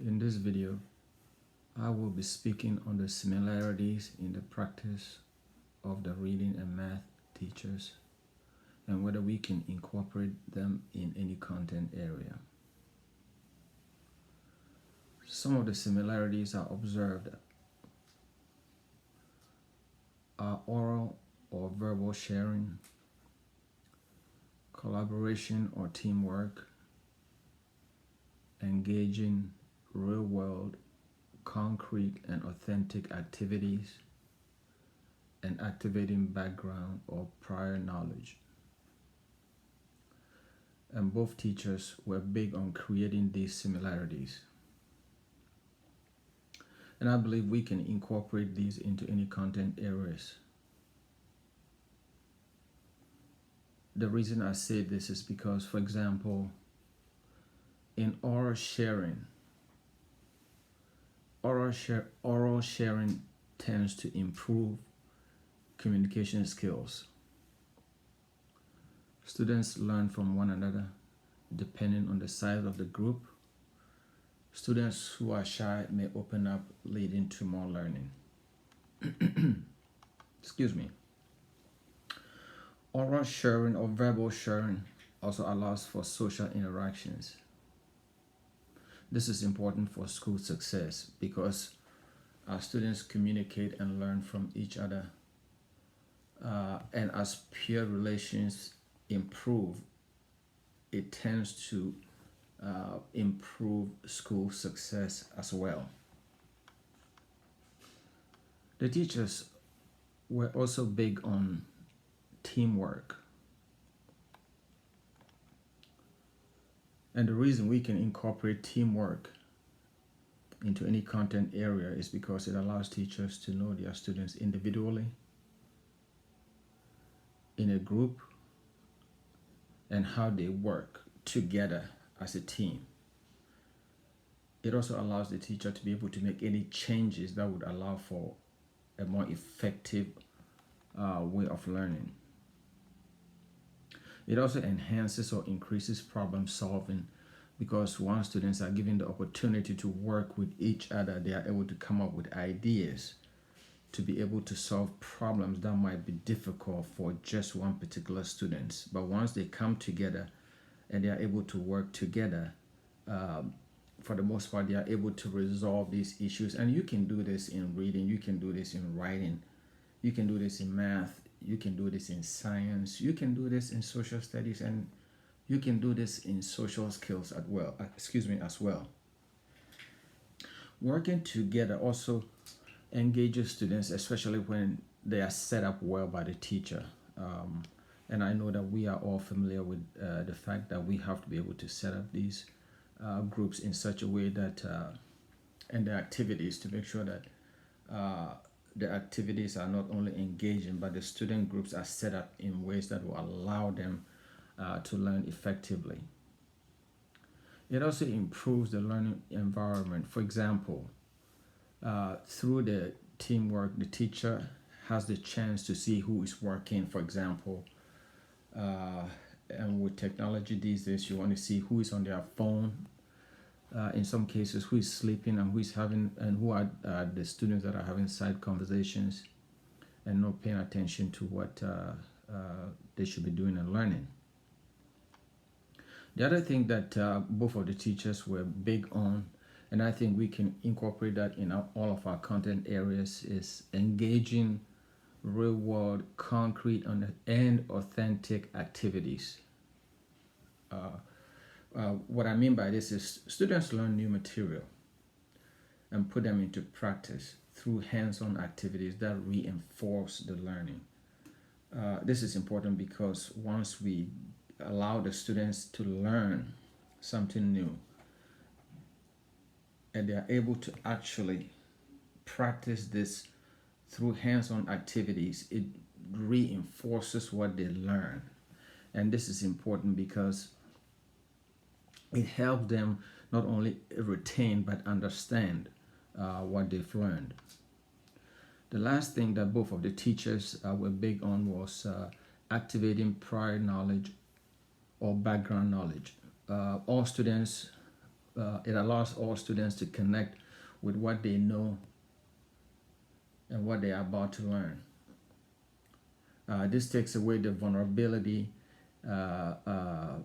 In this video, I will be speaking on the similarities in the practice of the reading and math teachers and whether we can incorporate them in any content area. Some of the similarities I observed are oral or verbal sharing, collaboration or teamwork, engaging real-world, concrete and authentic activities, and activating background or prior knowledge. And both teachers were big on creating these similarities. And I believe we can incorporate these into any content areas. The reason I say this is because, for example, in oral sharing tends to improve communication skills. Students learn from one another depending on the size of the group. Students who are shy may open up, leading to more learning. Excuse me. Oral sharing or verbal sharing also allows for social interactions. This is important for school success because our students communicate and learn from each other. And as peer relations improve, it tends to improve school success as well. The teachers were also big on teamwork. And the reason we can incorporate teamwork into any content area is because it allows teachers to know their students individually, in a group, and how they work together as a team. It also allows the teacher to be able to make any changes that would allow for a more effective way of learning. It also enhances or increases problem solving because once students are given the opportunity to work with each other, they are able to come up with ideas to be able to solve problems that might be difficult for just one particular student. But once they come together and they are able to work together, for the most part, they are able to resolve these issues. And you can do this in reading, you can do this in writing, you can do this in math, you can do this in science, you can do this in social studies, and you can do this in social skills as well. Working together also engages students, especially when they are set up well by the teacher. And I know that we are all familiar with the fact that we have to be able to set up these groups in such a way that, and the activities to make sure that the activities are not only engaging, but the student groups are set up in ways that will allow them to learn effectively. It also improves the learning environment. For example, through the teamwork, the teacher has the chance to see who is working, for example. And with technology these days, you want to see who is on their phone. In some cases, who is sleeping and who are the students that are having side conversations and not paying attention to what they should be doing and learning. The other thing that both of the teachers were big on, and I think we can incorporate that in all of our content areas, is engaging real-world, concrete, and authentic activities. What I mean by this is students learn new material and put them into practice through hands-on activities that reinforce the learning. This is important because once we allow the students to learn something new and they are able to actually practice this through hands-on activities, it reinforces what they learn. And this is important because it helps them not only retain but understand what they've learned. The last thing that both of the teachers were big on was activating prior knowledge or background knowledge. All students it allows all students to connect with what they know and what they are about to learn. This takes away the vulnerability that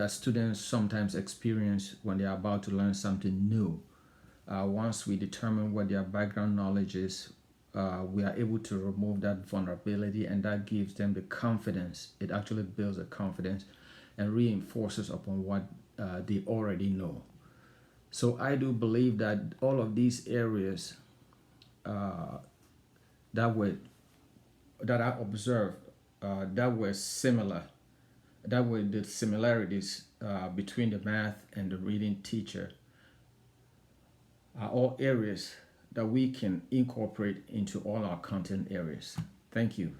students sometimes experience when they are about to learn something new. Once we determine what their background knowledge is, we are able to remove that vulnerability, and that gives them the confidence. It actually builds the confidence and reinforces upon what they already know. So I do believe that all of these areas that I observed that were similar, that were the similarities between the math and the reading teacher, are all areas that we can incorporate into all our content areas. Thank you.